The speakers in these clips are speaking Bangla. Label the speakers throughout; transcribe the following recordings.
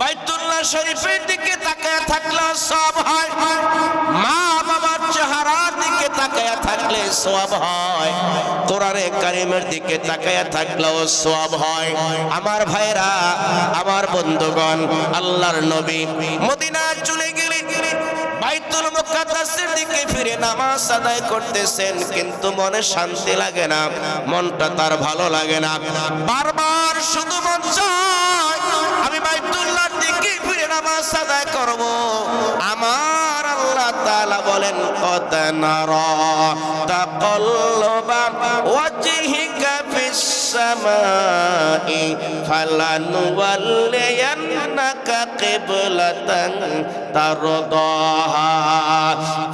Speaker 1: বাইতুল্লাহ শরীফের দিকে তাকায় থাকলে সওয়াব হয়, মা বাবার চেহারার দিকে তাকায় থাকলে সওয়াব হয়, কোরআনে কারীমের দিকে তাকায় থাকলেও সওয়াব হয়। আমার ভাইরা, আমার বন্ধুগণ, আল্লাহর নবী মদিনা চলে গেলেন, বাইতুল মুকাদ্দাসের দিকে ফিরে নামাজ আদায় করতেছেন, কিন্তু মনে শান্তি লাগে না, মনটা তার ভালো লাগে না। বারবার শুধু মন চায় আমি বাইতুল্লাহর দিকে ফিরে নামাজ আদায় করব। আমার আল্লাহ তাআলা বলেন, কদ নারা তাকাল্লুবা ওয়াজহিকা ফিস সামাই ফালানুওয়াল্লিয়ান্নাকা কিবলাতান তারদাহা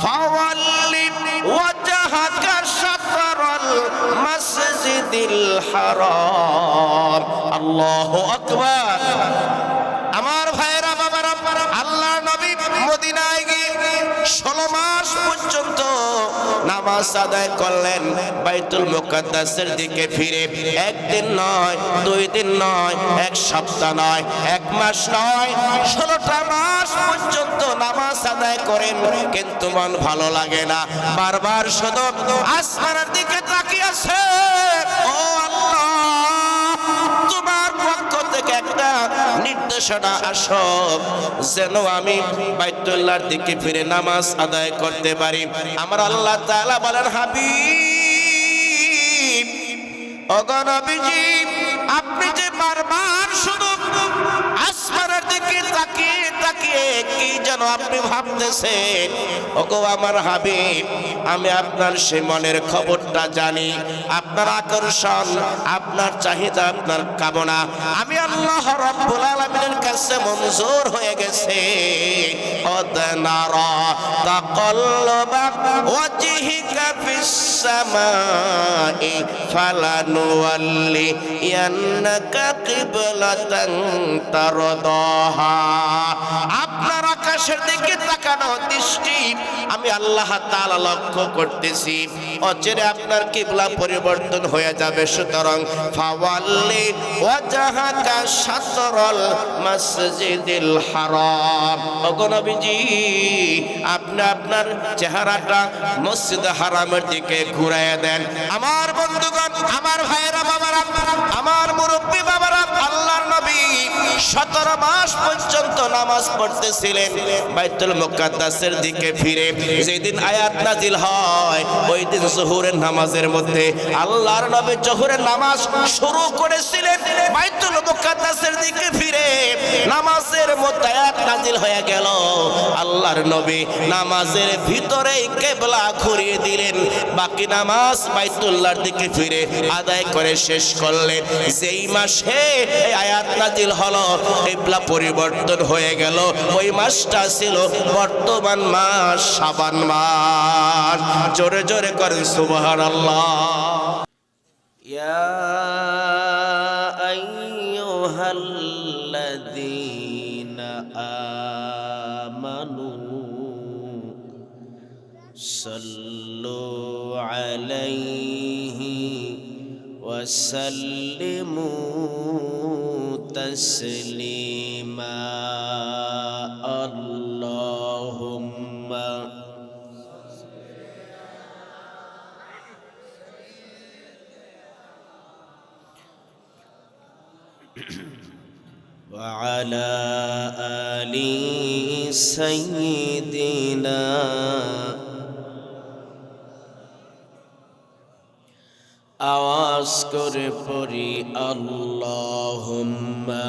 Speaker 1: ফাওয়াল্লি ওয়াজহাকা শাতরাল মাসজিদিল হারাম। আল্লাহু আকবার। আমার ভাইরা, বাবারা, আল্লাহর নবী মদিনায় গিয়ে 16 মাস পর্যন্ত নামাজ আদায় করলেন। বাইতুল মুকাদ্দাসের দিকে ফিরে একদিন নয়, 2 দিন নয়, 1 সপ্তাহ নয়, 1 মাস নয়, 16টা মাস পর্যন্ত নামাজ আদায় করেন, কিন্তু মন ভালো লাগে না। বারবার শুধু আসমানের দিকে তাকিয়ে আছে, ও আল্লাহ, তোমার পক্ষ থেকে একটা নির্দেশনা আসো যেন আমি বাইতুল্লাহর দিকে ফিরে নামাজ আদায় করতে পারি। আমার আল্লাহ তাআলা বলেন, হাবিব, ওগো নবীজি, আপনি যে বারবার শুধু আসমানের দিকে তাকিয়ে তাকিয়ে কি যেন আপনি ভাবতেছেন, ওগো আমার হাবিব, আমি আপনার সেই মনের খবরটা জানি। আপনার আকর্ষণ, আপনার চাহিদা, আপনার কামনা আমি আল্লাহ রাব্বুল আলামিনের কাছে মঞ্জুর হয়ে গেছে। কদ নারা তাকাল্লুবা ওয়াজহিকা ফিস সামাই ফালানুওয়াল্লিয়ান্নাকা কিবলাতান তারদাহা। আপনার আকাশের দিকে তাকানো দৃষ্টি আমি আল্লাহ তাআলা লক্ষ্য করতেছি, অচিরে আপনার কিবলা পরিবর্তন হয়ে যাবে। সুতরাং ফাওয়াল্লি ওয়াজহাকা শাতরাল মাসজিদিল হারাম। ওগো নবীজি, আপনি আপনার চেহারাটা মসজিদ হারামের দিকে ঘুরাইয়া দেন। আমার বন্ধুগণ, আমার ভাইরা, বাবারা, আমার মুরব্বী বাবারা, আল্লাহর নবী 17 মাস পর্যন্ত নামাজ পড়তেছিলেন বাইতুল মুকাদ্দাসের দিকে ফিরে। যেদিন আয়াত নাজিল হয় ওই দিন জোহরের নামাজের মধ্যে আল্লাহর নবী জোহরের নামাজ শুরু করেছিলেন বাইতুল মুকাদ্দাসের দিকে ফিরে। নামাজের মধ্যে আয়াত নাজিল হয়ে গেল, আল্লাহর নবী নামাজের ভিতরেই কিবলা ঘুরিয়ে দিলেন, বাকি নামাজ বাইতুল্লাহর দিকে ফিরে আদায় করে শেষ করলেন। যেই মাসে এই আয়াত নাজিল হলো, কিবলা পরিবর্তন হয়ে গেল, ওই মাসটা ছিল বর্তমান মাস শাবান মাস। জোরে জোরে করেন সুবহানাল্লাহ। ইয়া আইয়ুহাল্লাযীনা আমানু সাল্লু আলাইহি ওয়া সাল্লিমু তাসলিমা। আল্লাহুম্মা ওয়া আলা আলি সাইয়্যিদিনা আওয়াজ করে পড়ি আল্লাহুম্মা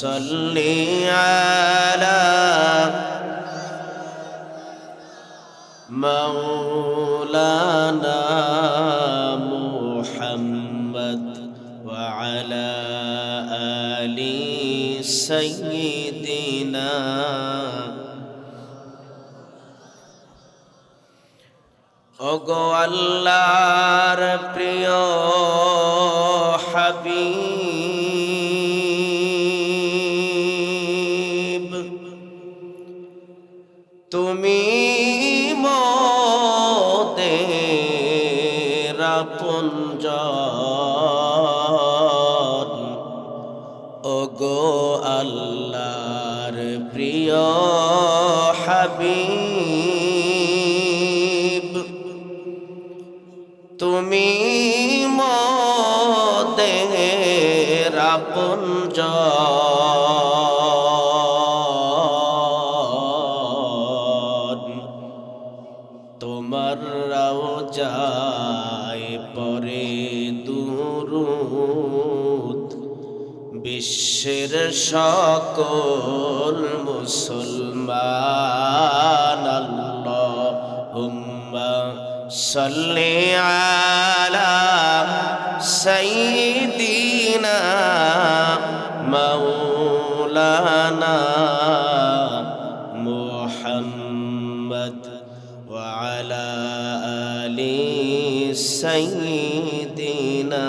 Speaker 1: সাল্লি আলা মাওলানা মুহাম্মদ ওয়া আলা আলি সাইয়্যিদিনা। ওগো আল্লাহর প্রিয় হাবিব, তুমি মোদের আপনজন। ওগো আল্লাহ আল্লাহর প্রিয় হাবিব তুমি মোদের আপনজন তোমার রওজায় পড়ে দুরূদ বিশ্বের সকল মুসলমান আল্লাহুম্মা সাল্লি আলা সাইয়্যিদিনা মাওলানা মুহাম্মদ ওয়া আলা আলি সাইয়্যিদিনা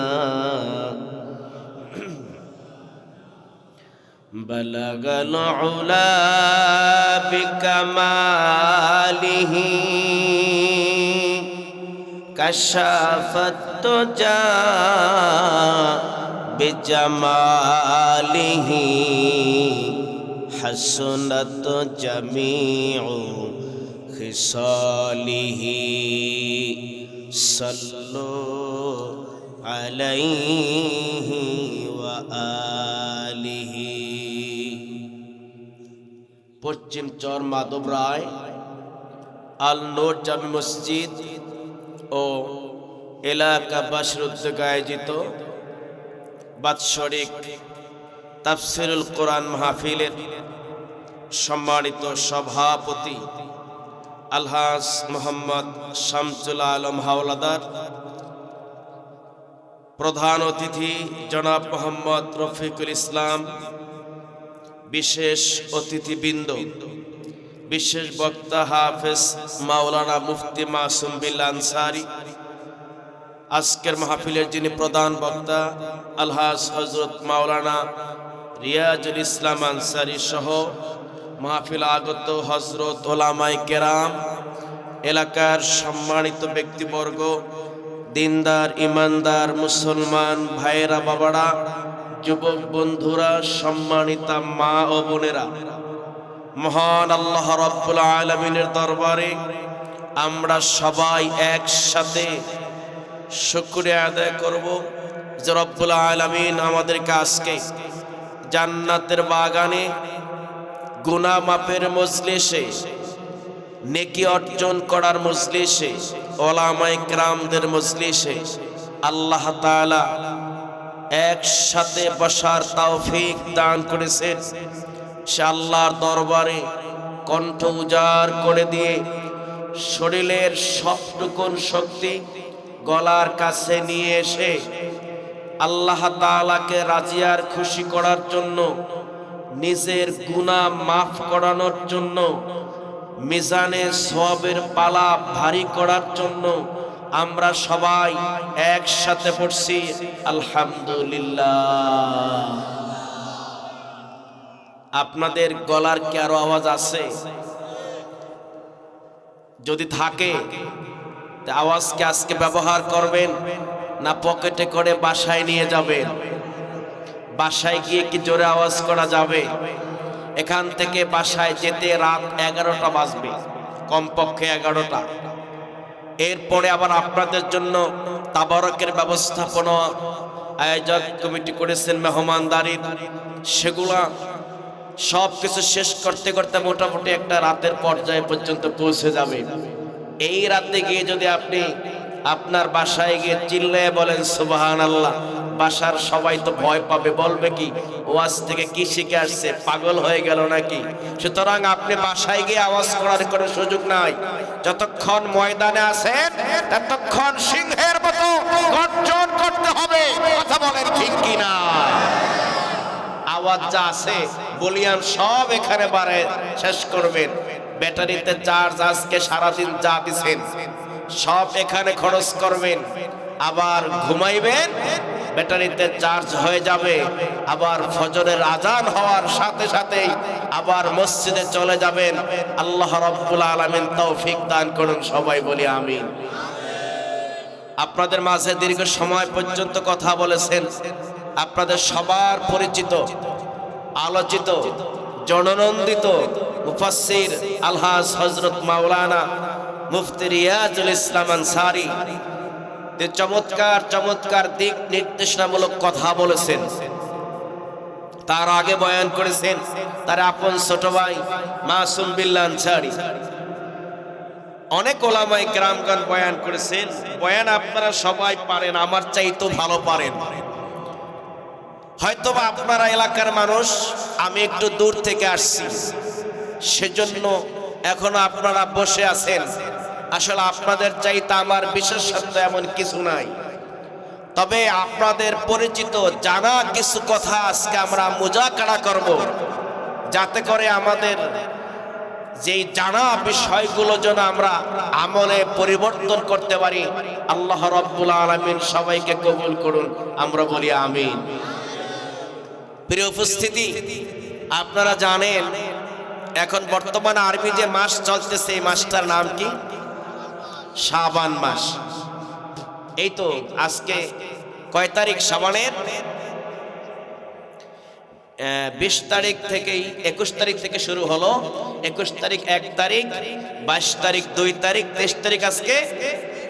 Speaker 1: بلغ العلا بكماله كشف الدجى بجماله حسنت جميع خصاله صلوا عليه وآله পশ্চিম চর মাধব রায় আল নূর জামে মসজিদ ও এলাকাবাসীর উদ্যোগে আয়োজিত বাৎসরিক তাফসীরুল কোরআন মাহফিলের সম্মানিত সভাপতি আলহাজ মোহাম্মদ শামসুল আলম হাওলাদার, প্রধান অতিথি জনাব মোহাম্মদ রফিকুল ইসলাম, বিশেষ অতিথিবৃন্দ, বিশেষ বক্তা হাফেজ মাওলানা মুফতি মাসুম বিল্লাহ আনসারী, আজকের মাহফিলের যিনি প্রধান বক্তা আলহাজ হযরত মাওলানা রিয়াজুল ইসলাম আনসারী সহ মাহফিল আগত হযরত ওলামায়ে কেরাম, এলাকার সম্মানিত ব্যক্তিবর্গ, দিনদার ইমানদার মুসলমান ভাইয়েরা, বাবারা, যুবক বন্ধুরা, সম্মানিতা মা ও বোনেরা, মহান আল্লাহ রাব্বুল আলামিনের দরবারে আমরা সবাই একসাথে শুকরিয়া আদায় করব যে রব্বুল আলামিন আমাদেরকে আজকে জান্নাতের বাগানে গুনাহ মাফের মজলিসে, নেকি অর্জন করার মজলিসে, ওলামায়ে কেরামদের মজলিসে আল্লাহ তাআলা একসাথে বসার তৌফিক দান করেছেন। সে আল্লাহর দরবারে কণ্ঠ উজাড় করে দিয়ে শরীরের সবটুকু শক্তি গলার কাছে নিয়ে এসে আল্লাহ তাআলাকে রাজি আর খুশি করার জন্য, নিজের গুনাহ মাফ করানোর জন্য, মিজানে সওয়াবের পালা ভারী করার জন্য আমরা সবাই একসাথে পড়ছি আলহামদুলিল্লাহ। আপনাদের গলার কি আরো আওয়াজ আছে? যদি থাকে আওয়াজকে আজকে ব্যবহার করবেন না পকেটে করে বাসায় নিয়ে যাবেন? বাসায় গিয়ে কি জোরে আওয়াজ করা যাবে? এখান থেকে বাসায় যেতে রাত 11টা বাজবে, কমপক্ষে 11টা। এরপরে আবার আপনাদের জন্য তাবারকের ব্যবস্থাপনা আয়োজক কমিটি করেছেন, মেহমানদারি, সেগুলা সব কিছু শেষ করতে করতে মোটামুটি একটা রাতের পর্যায়ে পর্যন্ত পৌঁছে যাবে। এই রাতে গিয়ে যদি আপনি আপনার বাসায় গিয়ে চিল্লায়ে বলেন সুবহানাল্লাহ, বাসার সবাই তো ভয় পাবে, বলবে কি ওয়াজ থেকে কি শিখে আসছে, পাগল হয়ে গেল নাকি? সুতরাং আপনি বাসায় গিয়ে আওয়াজ করার কোনো সুযোগ নাই। যতক্ষণ ময়দানে আছেন ততক্ষণ সিংহের মতো গর্জন করতে হবে। কথা বলেন ঠিক কিনা? আওয়াজ যা আছে বলিয়ান সব এখানে বারে শেষ করবেন। ব্যাটারিতে চার্জ আজকে সারাদিন যা দিছেন সব এখানে খরচ করবেন, আবার ঘুমাইবেন, ব্যাটারিতে চার্জ হয়ে যাবে, আবার ফজরের আজান হওয়ার সাথে সাথেই আবার মসজিদে চলে যাবেন। আল্লাহ রাব্বুল আলামিন তৌফিক দান করুন, সবাই বলি আমিন। আপনাদের মাঝে দীর্ঘ সময় পর্যন্ত কথা বলেছেন আপনাদের সবার পরিচিত আলোচিত জননন্দিত মুফাসসির আলহাজ হযরত মাওলানা মুফতি রিয়াজুল ইসলাম আনসারী যে চমৎকার চমৎকার দিক নির্দেশনামূলক কথা বলেছেন। তার আগে বয়ান করেছেন তার আপন ছোট ভাই মাসুম বিল্লাহ আনসারী। অনেক ওলামায়ে কেরামগণ বয়ান করেছেন। বয়ান আপনারা সবাই পারেন, আমার চাইতে ভালো পারেন। হয়তোবা আপনারা এলাকার মানুষ, আমি একটু দূর থেকে আসছি, সেজন্য এখনো আপনারা বসে আছেন। আসলে আপনাদের চাইতে আমার বিশেষত্ব এমন কিছু নাই, তবে আপনাদের পরিচিত জানা কিছু কথা আজকে আমরা মুজাকারা করব, যাতে করে আমাদের যেই জানা বিষয়গুলো যেন আমরা আমলে পরিবর্তন করতে পারি। আল্লাহ রাব্বুল আলামিন সবাইকে কবুল করুন, আমরা বলি আমিন। প্রিয় উপস্থিতি, আপনারা জানেন এখন বর্তমানে আরবি যে মাস চলতেছে, এই মাসটার নাম কি? শাবান মাস। এই তো আজকে কয় তারিখ? শাবানের 20 তারিখ থেকেই 21 তারিখ থেকে শুরু হলো। 21 তারিখ 1 তারিখ, 22 তারিখ 2 তারিখ, 23 তারিখ আজকে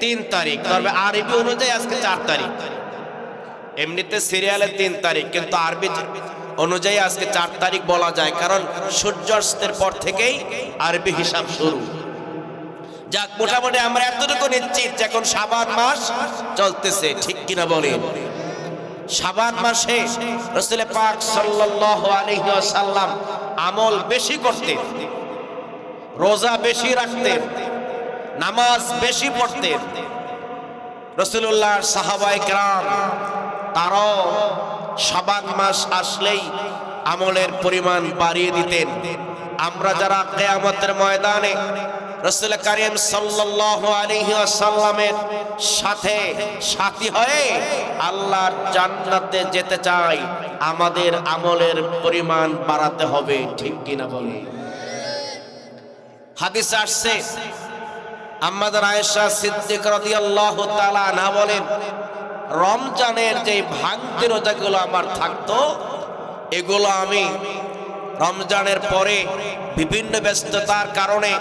Speaker 1: 3 তারিখ। তবে আরবি অনুযায়ী আজকে 4 তারিখ। এমনিতে সিরিয়ালে 3 তারিখ, কিন্তু আরবি অনুযায়ী আজকে 4 তারিখ বলা যায়, কারণ সূর্যাস্তের পর থেকেই আরবি হিসাব শুরু। যাক, মোটামুটি আমরা এতটুকু নিশ্চিত যে এখন শাবান মাস চলতেছে, ঠিক কিনা বলেন? শাবান মাসে রাসূল পাক সাল্লাল্লাহু আলাইহি ওয়াসাল্লাম আমল বেশি করতেন, রোজা বেশি রাখতেন, নামাজ বেশি পড়তেন। রাসূলুল্লাহর সাহাবায়ে কেরাম তারাও শাবান মাস আসলেই আমলের পরিমাণ বাড়িয়ে দিতেন। আমরা যারা কিয়ামতের ময়দানে রাসূল কারীম সাল্লাল্লাহু আলাইহি ওয়াসাল্লামের সাথে সাথী হয়ে আল্লাহর জান্নাতে যেতে চাই, আমাদের আমলের পরিমাণ বাড়াতে হবে, ঠিক কিনা বলে? হাদিসে আসছে, আম্মাজান আয়েশা সিদ্দিকা রাদিয়াল্লাহু তাআলা আনহা বলেন, রমজানের যে ভাঙতি রোজাগুলো আমার থাকতো, এগুলো আমি রমজানের পরে বিভিন্ন ব্যস্ততার কারণে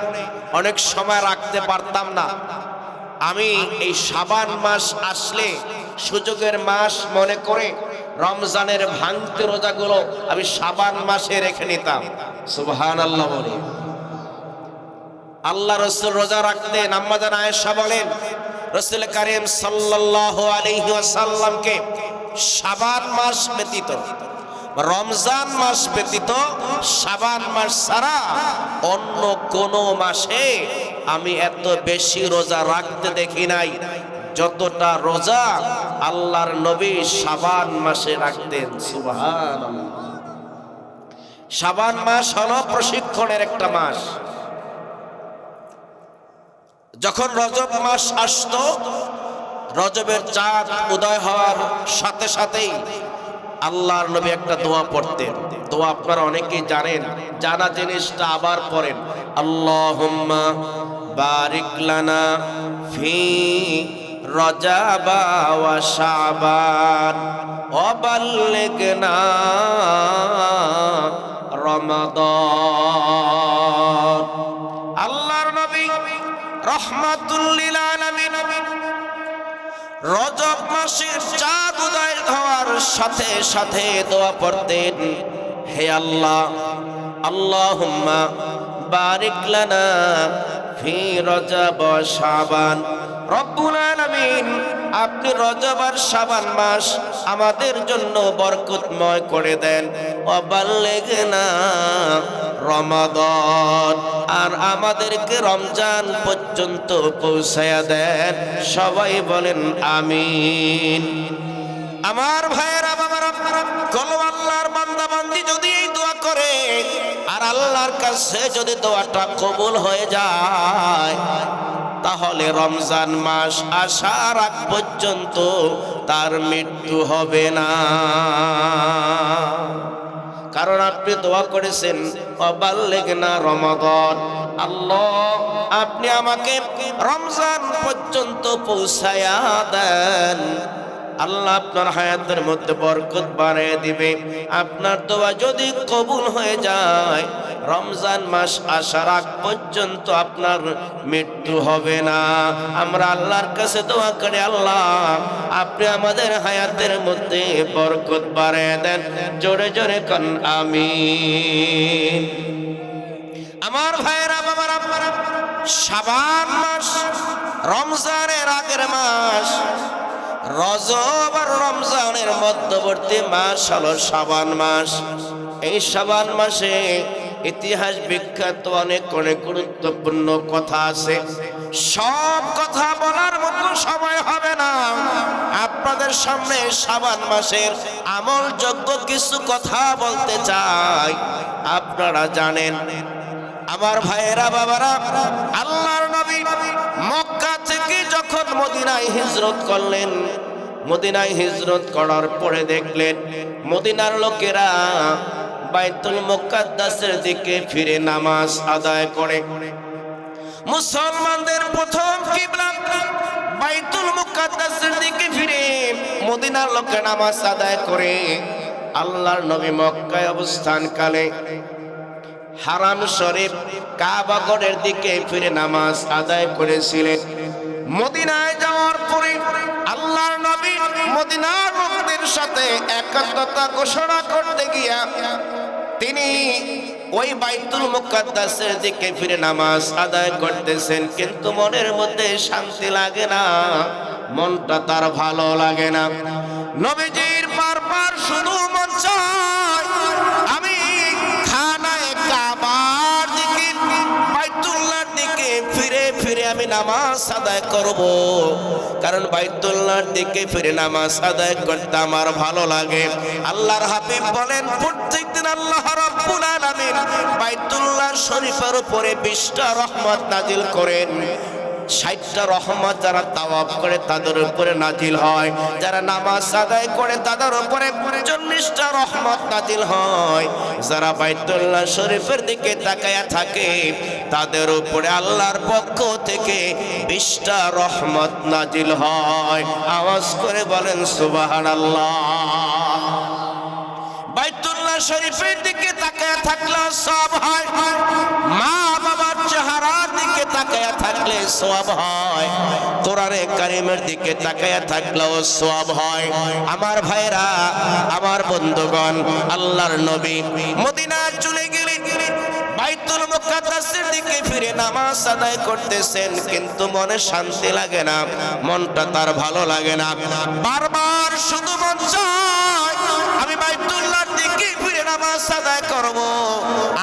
Speaker 1: অনেক সময় রাখতে পারতাম না। আমি এই শাবান মাস আসলে সুযোগের মাস মনে করে রমজানের ভাঙতি রোজাগুলো আমি শাবান মাসে রেখে নিতাম। সুবহানাল্লাহ বলে। আল্লাহ রাসূল রোজা রাখতেন। আম্মাজান আয়েশা বলেন, রাসূল কারীম সাল্লাল্লাহু আলাইহি ওয়াসাল্লামকে শাবান মাস ব্যতীত, রমজান মাস ব্যতীত, শাবান মাস ছাড়া অন্য কোন মাসে আমি এত বেশি রোজা রাখতে দেখি নাই যতটা রোজা আল্লাহর নবী শাবান মাসে রাখতেন। সুবহানাল্লাহ। শাবান মাস হলো প্রশিক্ষণের একটা মাস। যখন রজব মাস আসতো, রজবের চাঁদ উদয় হওয়ার সাথে সাথেই আল্লাহর নবী একটা দোয়া পড়তেন। দোয়া আপনারা অনেকেই জানেন, জানা জিনিসটা আবার পড়েন। আল্লাহুম্মা বারিক লানা ফি রজাবা ওয়া শাবান ওয়া বাল্লিগনা রমাদান। আল্লাহর নবী রাহমাতুল লিল আলামিন রজব মাসের চাঁদ উদয় হওয়ার সাথে সাথে দোয়া পড়তেন, হে আল্লাহ, আল্লাহুম্মা বারিক লানা ফি রজব ওয়া শাবান। রব্বুল আলামিন, আপনি রজব আর শাবান মাস আমাদের জন্য বরকতময় করে দেন। ওয়া বাল্লিগনা রমাদান, আর আমাদেরকে রমজান পর্যন্ত পৌঁছায়া দেন। সবাই বলেন আমিন। আমার ভাইয়েরা, বাবারা, কোন আল্লাহর বান্দা বান্দি যদি এই দোয়া করে আর আল্লাহর কাছে যদি দোয়াটা কবুল হয়ে যায়, তাহলে রমজান মাস আসার আগ পর্যন্ত তার মৃত্যু হবে না। কারণ আপনি দোয়া করেছেন ওয়াবাল্লিগনা রমাদান, আল্লাহ আপনি আমাকে রমজান পর্যন্ত পৌঁছায়া দেন। আল্লাহ আপনার হায়াতের মধ্যে বরকত বাড়িয়ে দিবে। আপনার দোয়া যদি কবুল হয়ে যায়, রমজান মাস আসার আগ পর্যন্ত আপনার মৃত্যু হবে না। আমরা আল্লাহর কাছে দোয়া করি, আল্লাহ আপনি আমাদের হায়াতের মধ্যে বরকত বাড়িয়ে দেন। জোরে জোরে কোন আমিন। আমার ভাইয়েরা বাবারা, শাবান মাস রমজানের আগের মাস, রজব আর রমজানের মধ্যবর্তী মাস হলো শাবান মাস। এই শাবান মাসে ইতিহাস বিখ্যাত অনেক অনেক গুরুত্বপূর্ণ কথা আছে। সব কথা বলার মতো সময় হবে না। আপনাদের সামনে শাবান মাসের আমলযোগ্য কিছু কথা বলতে চাই। আপনারা জানেন, আমার ভাইয়েরা বাবারা, আল্লাহর নবী মক্কা থেকে যখন মদিনায় হিজরত করলেন, মদিনায় হিজরত করার পরে দেখলেন মদিনার লোকেরা বাইতুল মুকাদ্দাসের দিকে ফিরে নামাজ আদায় করে। মুসলমানদের প্রথম কিবলা বাইতুল মুকাদ্দাসের দিকে ফিরে মদিনার লোকে নামাজ আদায় করে। আল্লাহর নবী মক্কায় অবস্থানকালে হারাম শরীফ কাবাগরের দিকে ফিরে নামাজ আদায় করেছিলেন। মদিনায় যাওয়ার পরে আল্লাহর নবী মদিনার লোকদের সাথে একাত্মতা ঘোষণা করতে গিয়া তিনি ওই বাইতুল মুকাদ্দাসের দিকে ফিরে নামাজ আদায় করতেছেন, কিন্তু মনের মধ্যে শান্তি লাগে না, মনটা তার ভালো লাগে না। নবীজির বারবার শুধু মন চায় আমি খানায় কাবার দিকে, বাইতুল্লাহর দিকে ফিরে ফিরে আমি নামাজ আদায় করব, কারণ বাইতুল্লাহর দিকে ফিরে নামাজ আদায় করতে আমার ভালো লাগে। আল্লাহর হাবিব বলেন, প্রত্যেকদিন আল্লাহ রাব্বুল আলামিন বাইতুল্লাহ শরীফের উপরে 20টা রহমত নাজিল করেন। 60টা রহমত যারা তাওয়াফ করে তাদের উপরে নাজিল হয়, যারা নামাজ আদায় করে তাদের উপরে 40টা রহমত নাজিল হয়, যারা বাইতুল্লাহ শরীফের দিকে তাকায়া থাকে তাদের উপরে আল্লাহর পক্ষ থেকে 20টা রহমত নাজিল হয়। আওয়াজ করে বলেন সুবহানাল্লাহ। বাইতুল্লাহ শরীফের দিকে তাকায়া থাকলে সওয়াব হয়, মা বাবার চেহারার দিকে তাকায়া থাকলে সওয়াব হয়, কোরআনে কারীমের দিকে তাকায়া থাকলেও সওয়াব হয়। আমার ভাইরা, আমার বন্ধুগণ, আল্লাহর নবী মদিনা চলে গেলেন, বাইতুল মুকাদ্দাসের দিকে ফিরে নামাজ আদায় করতেছেন, কিন্তু মনে শান্তি লাগে না, মনটা তার ভালো লাগে না। বারবার শুধু মন চায় আমি বাইতুল্লাহর দিকে ফিরে নামাজ আদায় করব।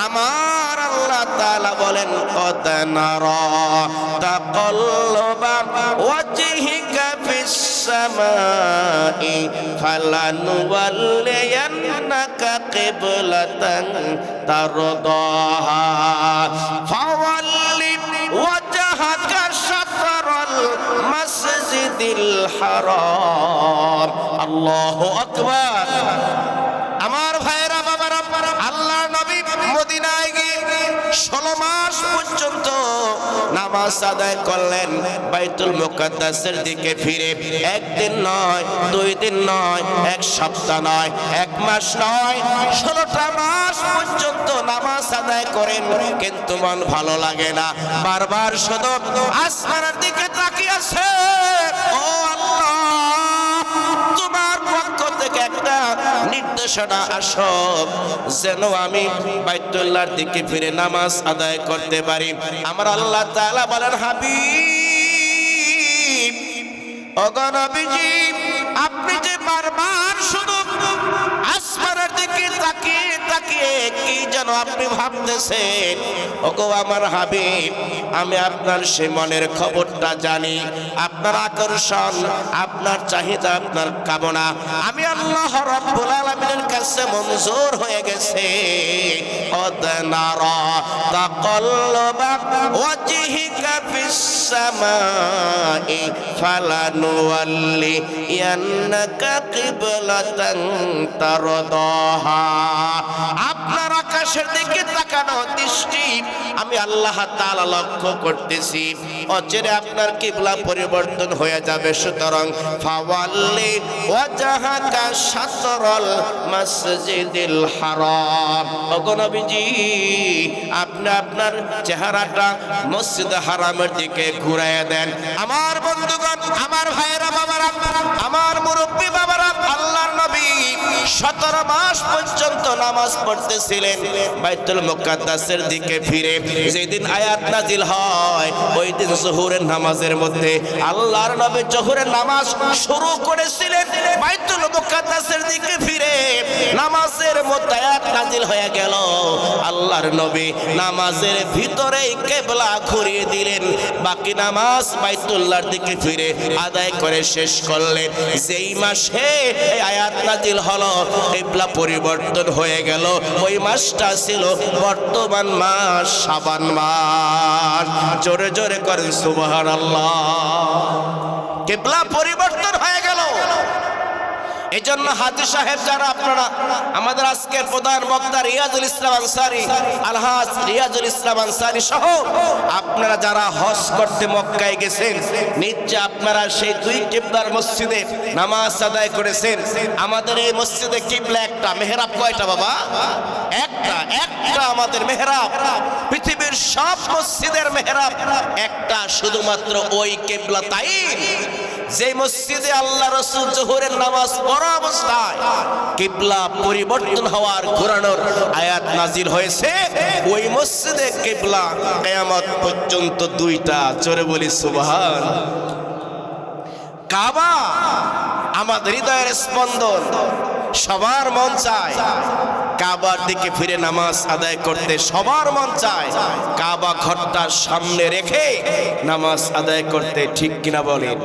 Speaker 1: আমার আল্লাহ তাআলা বলেন, কদ নারা তাকাল্লুবা ওয়াজহিকা ফিস সামাই ফালানুওয়াল্লিয়ান্নাকা কিবলাতান তারদাহা ফাওয়াল্লি ওয়াজহাকা শাতরাল মাসজিদিল হারাম। আল্লাহু আকবার। আমার ভাইরা বাবারা, আল্লাহ নবী মদিনায় গিয়ে 16 মাস পর্যন্ত নামাজ আদায় করলেন। বাইতুল মুকাদ্দাসের দিকে ফিরে একদিন নয়, 2 দিন নয়, 1 সপ্তাহ নয়, 1 মাস নয়, 16টা মাস পর্যন্ত নামাজ আদায় করেন, কিন্তু মন ভালো লাগে না। বারবার শুধু আসমানের দিকে তাকিয়ে আছে, ও আল্লাহ তোমার পক্ষ থেকে একটা নির্দেশনা আসো যেন আমি বাইতুল্লাহর দিকে ফিরে নামাজ আদায় করতে পারি। আমার আল্লাহ তাআলা বলেন, হাবিব ওগো নবীজি, আপনি যে বারবার শুধু আসমানের দিকে তাকিয়ে তাকিয়ে কি যেন আপনি ভাবতেছেন, ওগো আমার হাবিব, আমি আপনার সেই মনের খবরটা জানি। আপনার আকর্ষণ, আপনার চাহিদা, আপনার কামনা আমি আল্লাহ রাব্বুল আলামিনের কাছে মঞ্জুর হয়ে গেছে। কদ নারা তাকাল্লুবা ওয়াজহিকা ফিস সামাই ফালানুওয়াল্লিয়ান্নাকা কিবলাতান তারদাহা। আপনার আকাশ আকাশের দিকে তাকানো দৃষ্টি আমি আল্লাহ তাআলা লক্ষ্য করতেছি, অচিরে আপনার কিবলা পরিবর্তন হয়ে যাবে। সুতরাং ফাওয়াল্লি ওয়াজহাকা শাতরাল মসজিদিল হারাম, ওগো নবীজি আপনি আপনার চেহারাটা মসজিদ হারামের দিকে ঘুরাইয়া দেন। আমার বন্ধুগণ, আমার ভাইয়েরা, বাবারা, আমার মুরব্বী বাবারা, আল্লাহর নবী 17 মাস পর্যন্ত নামাজ পড়তেছিলেন বাইতুল মুকাদ্দাসের দিকে ফিরে। যেদিন আয়াত নাজিল হয় ওই দিন জোহরের নামাজের মধ্যে আল্লাহর নবী জোহরের নামাজ শুরু করেছিলেন বাইতুল মুকাদ্দাসের দিকে ফিরে। নামাজের মধ্যে আয়াত নাজিল হয়ে গেল, আল্লাহর নবী নামাজের ভিতরেই কিবলা ঘুরিয়ে দিলেন, বাকি নামাজ বাইতুল্লাহর দিকে ফিরে আদায় করে শেষ করলেন। যেই মাসে এই আয়াত নাজিল হলো কিবলা পরিবর্তন হয়ে গেল, ওই মাসটা ছিল বর্তমান মাস শাবান মাস। জোরে জোরে করেন সুবহানাল্লাহ। কিবলা পরিবর্তন হয়ে গেল। এজন্য হাজী সাহেব যারা আপনারা আমাদের আজকের প্রধান বক্তা রিয়াজুল ইসলাম আনসারী, আলহাজ রিয়াজুল ইসলাম আনসারী সহ আপনারা যারা হজ করতে মক্কায় গেছেন, নিশ্চয় আপনারা সেই দুই কিবলার মসজিদে নামাজ আদায় করেছেন। আমাদের এই মসজিদে কিবলা একটা, মেহরাব কয়টা বাবা? একটা আমাদের মেহরাব। পৃথিবীর সব মসজিদের মেহরাব একটা, শুধুমাত্র ওই কিবলা তাই যে মসজিদে আল্লাহ রাসূল যোহরের নামাজ পড়া অবস্থায় কিবলা পরিবর্তন হওয়ার ঘোরানোর আয়াত নাজিল হয়েছে, ওই মসজিদে কিবলা কিয়ামত পর্যন্ত দুইটা। জোরে বলি সুবহান। কাবা আমাদের হৃদয়ের স্পন্দন, সবার মন চায় কাবার দিকে ফিরে নামাজ আদায় করতে, সবার মন চায় কাবা ঘরটার সামনে রেখে নামাজ আদায় করতে, ঠিক কিনা বলেন?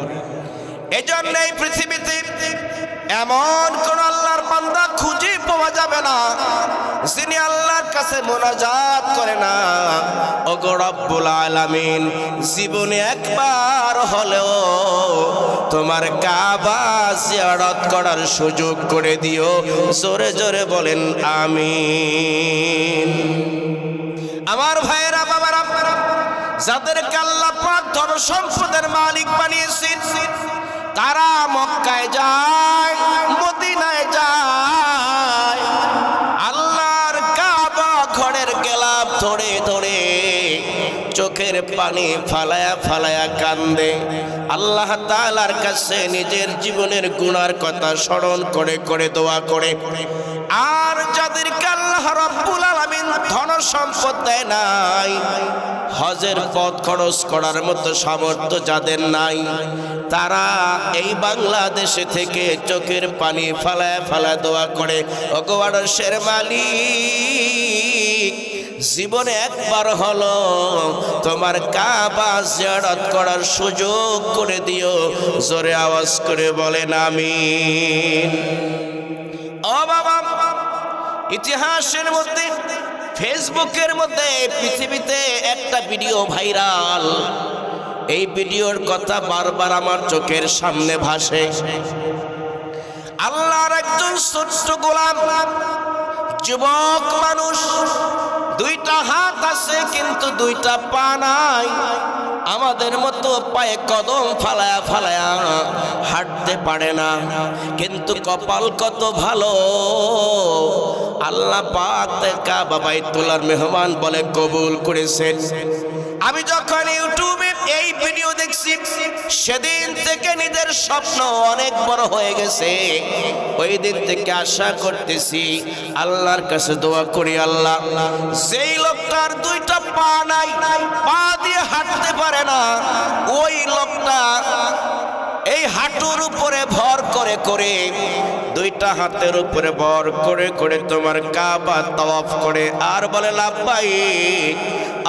Speaker 1: এজন্য এই পৃথিবীতে এমন কোন আল্লাহর বান্দা খুঁজে পাওয়া যাবে না যিনি আল্লাহর কাছে মুনাজাত করে না, ওগো রব্বুল আলামিন জীবনে একবার হলেও তোমার কাবা জিয়ারত করার সুযোগ করে দিও। জোরে জোরে বলেন আমিন। আমার ভাইয়েরা, বাবারা, যাদেরকে আল্লাহ পাক ধন সম্পদের মালিক বানিয়েছেন, তারা মক্কায় যায়, মদিনায় যায়, আল্লাহর কাবা ঘরের গেলাপ ধরে ধরে চোখের পানি ফালায়া ফালায়া কান্দে, আল্লাহ তাআলার কাছে নিজের জীবনের গুনার কথা স্মরণ করে করে দোয়া করে। আর যাদেরকে আল্লাহ রাব্বুল আলামিন ধন সম্পদ দেয় নাই, হজের পথ খরচ করার মতো সামর্থ্য যাদের নাই, তারা এই বাংলাদেশে থেকে চোখের পানি ফালায় ফালায় দোয়া করে, ওগো আরশের মালিক জীবনে একবার হলো তোমার কাবা জিয়ারত করার সুযোগ করে দিও। জোরে আওয়াজ করে বলেন আমিন। ও বাবা, ইতিহাসের মধ্যে, ফেসবুকের মধ্যে, পৃথিবীতে একটা ভিডিও ভাইরাল, এই ভিডিওর কথা বারবার আমার চোখের সামনে ভাসে। আল্লাহর একজন ছোট্ট গোলাম, যুবক মানুষ, দুইটা হাত আছে কিন্তু দুইটা পা নাই, আমাদের মতো পায়ে কদম ফালায়া ফালায়া হাঁটতে পারে না, কিন্তু কপাল কত ভালো, আল্লাহ পাক কাবা বাইতুল্লাহর মেহমান বলে কবুল করেছেন। আমি যখন ইউটিউবে এই ভিডিও দেখছি, সেদিন থেকে নিজের স্বপ্ন অনেক বড় হয়ে গেছে। ওই দিন থেকে আশা করতেছি, আল্লাহর কাছে দোয়া করি, আল্লাহ যেই লোকটার দুইটা পা নাই, পা দিয়ে হাঁটতে পারে না, ওই লোকটা এই হাঁটুর উপরে ভর করে করে, দুইটা হাতের উপরে ভর করে করে তোমার কাবা তাওয়াফ করে আর বলে লাব্বাইক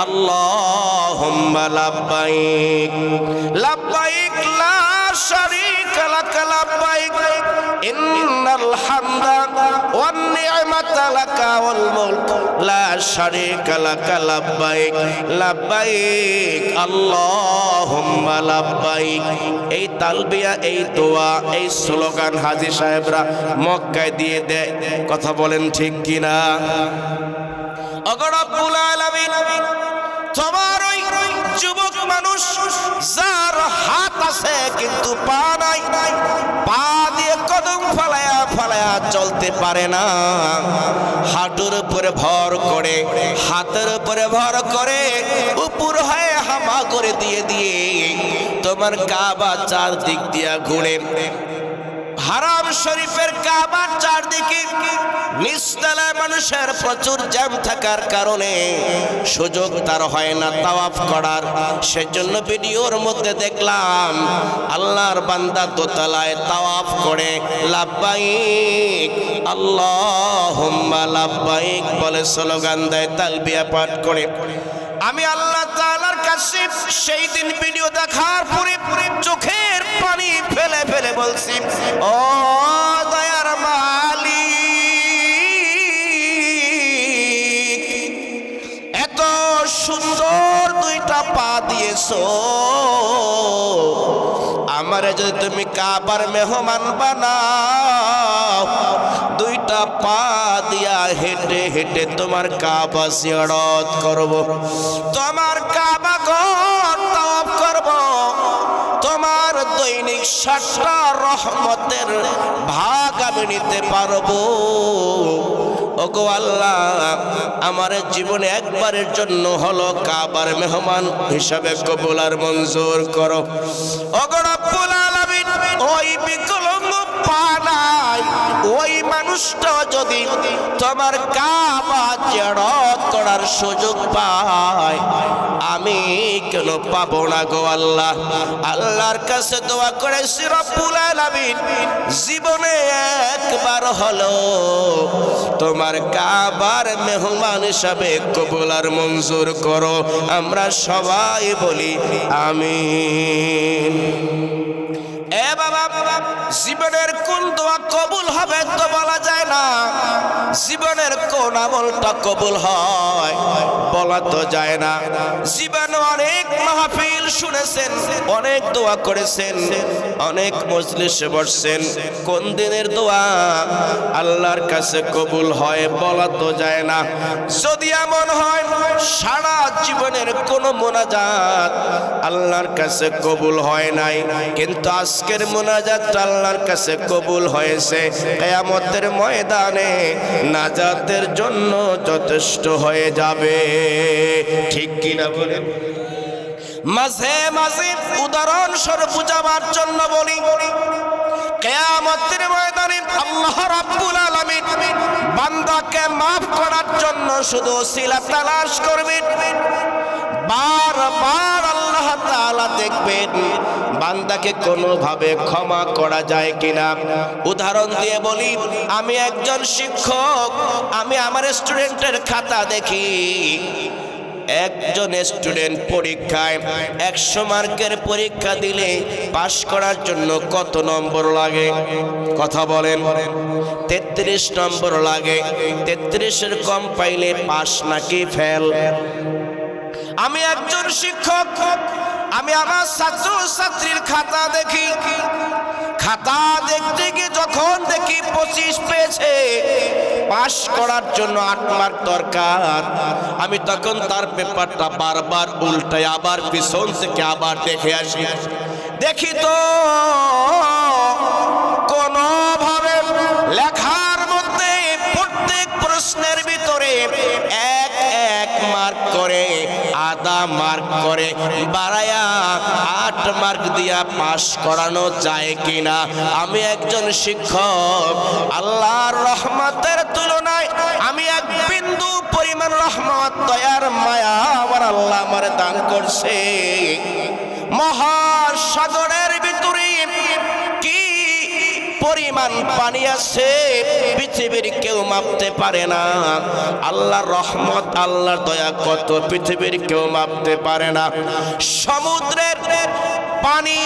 Speaker 1: আল্লাহুম্মা লাব্বাইক লাব্বাইক লা শারীকা লাক লাব্বাইক ইন্নাল হামদা ওয়ান নি'মাতা লাকা ওয়াল মুলক লা শারীকা লাক লাব্বাইক লাব্বাইক আল্লাহুম্মা লাব্বাইক। এই তালবিয়া, এই দোয়া, এই স্লোগান হাজী সাহেবরা মক্কায় দিয়ে দেয়। কথা বলেন ঠিক কিনা? ওগো রব্বুল আলামিন, তোমার ওই যুবক মানুষ যার হাত আছে কিন্তু পা নাই, পা দিয়ে কদম ফালায়া ফালায়া চলতে পারে না, হাঁটুর উপরে ভর করে, হাতের উপরে ভর করে, উপর হয়ে হামা করে দিয়ে দিয়ে তোমার কাবা চারদিক দিয়া ঘুরে, হারাম শরীফের কাবার চারদিকে নিচতলায় মানুষের প্রচুর জ্যাম থাকার কারণে সুযোগ তার হয় না তাওয়াফ করার। সেজন্য ভিডিওর মধ্যে দেখলাম আল্লাহর বান্দা দোতলায় তাওয়াফ করে লাব্বাইক আল্লাহুম্মা লাব্বাইক বলে স্লোগান দেয়, তালবিয়া পাঠ করে। আমি আল্লাহ তাআলার কাছে সেই দিন ভিডিও দেখার পরে চোখের পানি ফেলে ফেলে বলছি, ও দয়ার মালিক, এত সুন্দর দুইটা পা দিয়েছো, আমারে যদি তুমি কাবার মেহমান বানাও, দুইটা পা দিয়া হেঁটে হেঁটে তোমার কাবা জিয়ারত করব, তোমার কাবা ঘর তাওয়াফ করব, তোমার দৈনিক 60টা রহমতের ভাগ আমি নিতে পারবো। ওগো আল্লাহ, আমার জীবনে একবারের জন্য হলো কাবার মেহমান হিসাবে কবুল আর মঞ্জুর করো। ওগো রব্বুল আলামিন, ওই বিকলঙ্গ পা নাই ওই মানুষটা যদি তোমার কাবা জিয়ারত করার সুযোগ পায়, আমি কেন পাবো না গো আল্লাহ? আল্লাহর কাছে দোয়া করেছি, রব্বুল আলামিন জীবনে একবার হলো তোমার কাবার মেহমান হিসাবে কবুল আর মঞ্জুর করো। আমরা সবাই বলি আমিন। এ বাবা, জীবনের কোন দোয়া কবুল হবে তো বলা যায় না, জীবনের কোন আমলটা কবুল হয় বলা তো যায় না। জীবনে অনেক মাহফিল শুনেছেন, অনেক দোয়া করেছেন, অনেক মজলিসে বসছেন, কোন দিনের দোয়া আল্লাহর কাছে কবুল হয় বলা তো যায় না। যদি এমন হয় সারা জীবনের কোন মোনাজাত আল্লাহর কাছে কবুল হয় নাই, কিন্তু আজকের মোনাজাতটা আল্লাহর কাছে কবুল হয়েছে, কিয়ামতের ময়দানে নাজাতের জন্য যথেষ্ট হয়ে যাবে। ঠিক কিনা বলেন? মাঝে মাঝে উদাহরণস্বরূপ বুঝাবার জন্য বলি, কিয়ামতের ময়দানে আল্লাহ রাব্বুল আলামিন বান্দাকে মাফ করার জন্য শুধু ওসিলা তালাশ করবেন। বারবার আল্লাহ তাআলা দেখবেন বান্দাকে কোনোভাবে ক্ষমা করা যায় কিনা। উদাহরণ দিয়ে বলি, আমি একজন শিক্ষক, আমি আমার স্টুডেন্টের খাতা দেখি, একজন স্টুডেন্ট পরীক্ষায় 100 মার্কের পরীক্ষা দিলে পাশ করার জন্য কত নম্বর লাগে? কথা বলেন। 33 নম্বর লাগে। 33-এর কম পাইলে পাশ নাকি ফেল? আমি একজন শিক্ষক, আমি আমার ছাত্র ছাত্রীর খাতা দেখি, খাতা দেখতে গিয়ে যখন দেখি 25 পেয়েছে, পাশ করার জন্য 8 মার্ক দরকার, আমি তখন তার পেপারটা বারবার উল্টাই আবার পিছন থেকে আবার দেখে আসি, দেখি তো কোনোভাবে লেখার মধ্যে প্রত্যেক প্রশ্নের ভিতরে 1 মার্ক করে, আধা মার্ক করে বাড়ায়া 8 মার্ক দিয়া পাশ করানো যায় কিনা। আমি একজন শিক্ষক, আল্লাহর রহমতের তুলনায় আমি এক বিন্দু পরিমাণ রহমত, দয়ার মায়া আমার আল্লাহ আমার দান করছে। মহাসাগরের ভিতরে কি পরিমাণ পানি আছে পৃথিবীর কেউ মাপতে পারে না। আল্লাহর রহমত, আল্লাহর দয়া কত পৃথিবীর কেউ মাপতে পারে না। সমুদ্রের পানি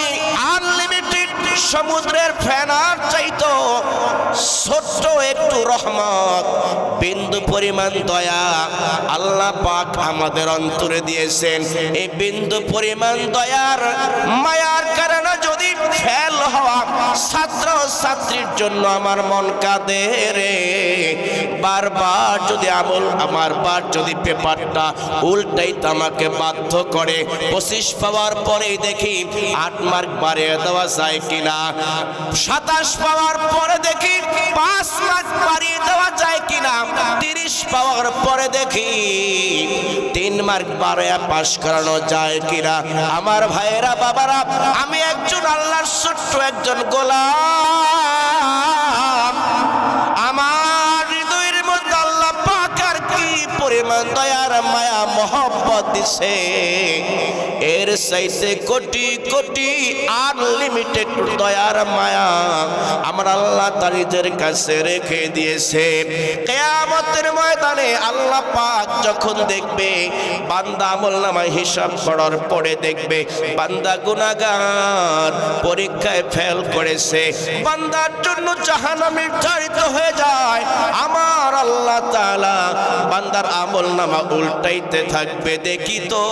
Speaker 1: আনলিমিটেড, সমুদ্রের ফেনার চাইতো ছোট্ট একটু রহমত, বিন্দু পরিমাণ দয়া আল্লাহ পাক আমাদের অন্তরে দিয়েছেন। এই বিন্দু পরিমাণ দয়ার মায়ার কারণে যদি ফেল হওয়া ছাত্র ছাত্রীর জন্য আমার মন কাঁদে রে। বারবার যদি আমার বার যদি পেপারটা উল্টাইতে আমাকে বাধ্য করে, 25 পাওয়ার পরেই দেখি 8 মার্ক বাড়িয়ে দেওয়া যায় কিনা, 27 পাওয়ার পরে দেখি 5 মার্ক বাড়িয়ে দেওয়া যায় কিনা, 30 পাওয়ার পরে দেখি 3 মার্ক বাড়িয়ে পাশ করানো যায় কিনা। আমার ভাইয়েরা বাবারা, আমি একজন আল্লাহর ছোট্ট একজন গোলাম। আমার হৃদয়ের মধ্যে আল্লাহ পাক আর কি পরিমাণ দয়ার মায়া মহব্বত দিছে, এর চাইতে কোটি কোটি আনলিমিটেড দয়ার মায়া আমার আল্লাহ তাআলার কাছে রেখে দিয়েছে। কিয়ামতের ময়দানে আল্লাহ পাক যখন দেখবে, বান্দা আমলনামায় হিসাব করার পরে দেখবে বান্দা গুনাহগার, পরীক্ষায় ফেল করেছে, বান্দার জন্য জাহান্নামে নির্ধারিত হয়ে যায়। আমার আল্লাহ তাআলা বান্দার আমলনামা উল্টাইতে থাকবে, দেখি তো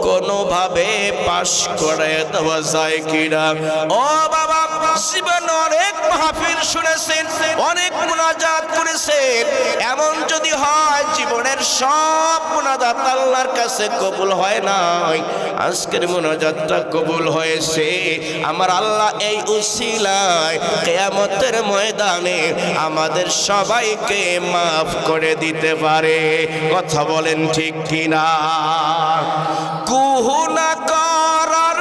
Speaker 1: কোনোভাবে পাশ করে দেওয়া যায় কিনা। ও বাবা, জীবনে অনেক মাহফিল শুনেছেন, অনেক মুনাজাত করেছেন, এমন যদি হয় জীবনের সব মুনাজাত আল্লাহর কাছে কবুল হয় নাই, আজকের মুনাজাতটা কবুল হয়েছে, আমার আল্লাহ এই উসিলায় কিয়ামতের ময়দানে আমাদের সবাইকে মাফ করে দিতে পারে। কথা বলেন ঠিক কিনা? কুহুনা করার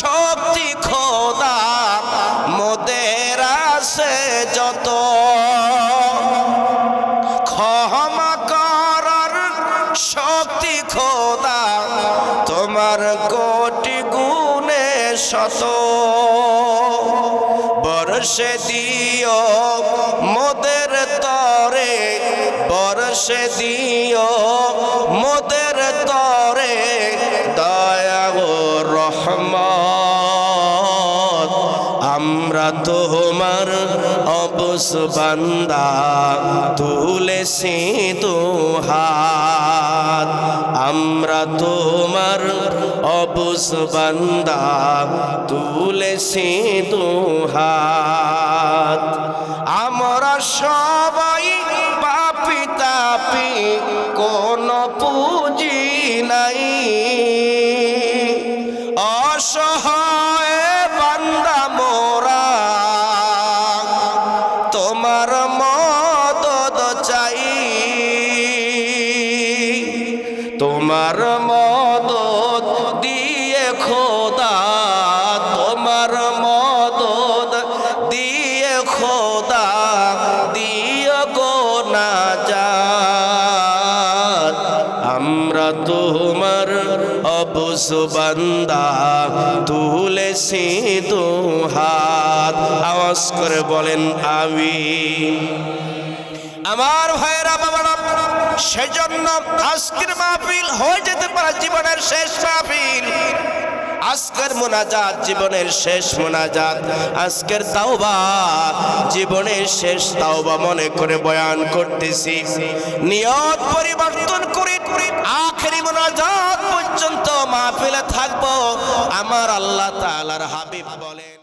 Speaker 1: শক্তি খোদা মোদের আছে যত, ক্ষমা করার শক্তি খোদা তোমার কোটি গুণে শত, বর্ষে দিও মোদের তরে, বর্ষে দিও মোদের তরে দয়া ও রহমত, আমরা তোমার অবস বান্দা তুলেছি দুহাত, আমরা তোমার অবস বান্দা তুলেছি দুহাত। আমরা সবাই পাপী তাপী, কোন পুঁজি নাই, অসহায় বান্দা মোরা তোমার মদদ চাই, তোমার মদদ দিয়ে খোদা, তোমার মদদ দিয়ে খোদা দিও গো নাজাত, আমরা তোমার অবস বান্দা তুলেছি দুহাত। আওয়াজ করে বলেন আমিন। আমার ভাইয়েরা বাবারা, সেজন্য আজকের মাহফিল হয়ে যেতে পারে জীবনের শেষ মাহফিল। আজকের মুনাজাত জীবনের শেষ মুনাজাত, আজকের তাওবা জীবনের শেষ তাওবা মনে করে বয়ান করতেছি। নিয়ত পরিবর্তন করে আখেরি মুনাজাত পর্যন্ত মাহফিলে থাকবো। আমার আল্লাহ তাআলার হাবিব বলেন।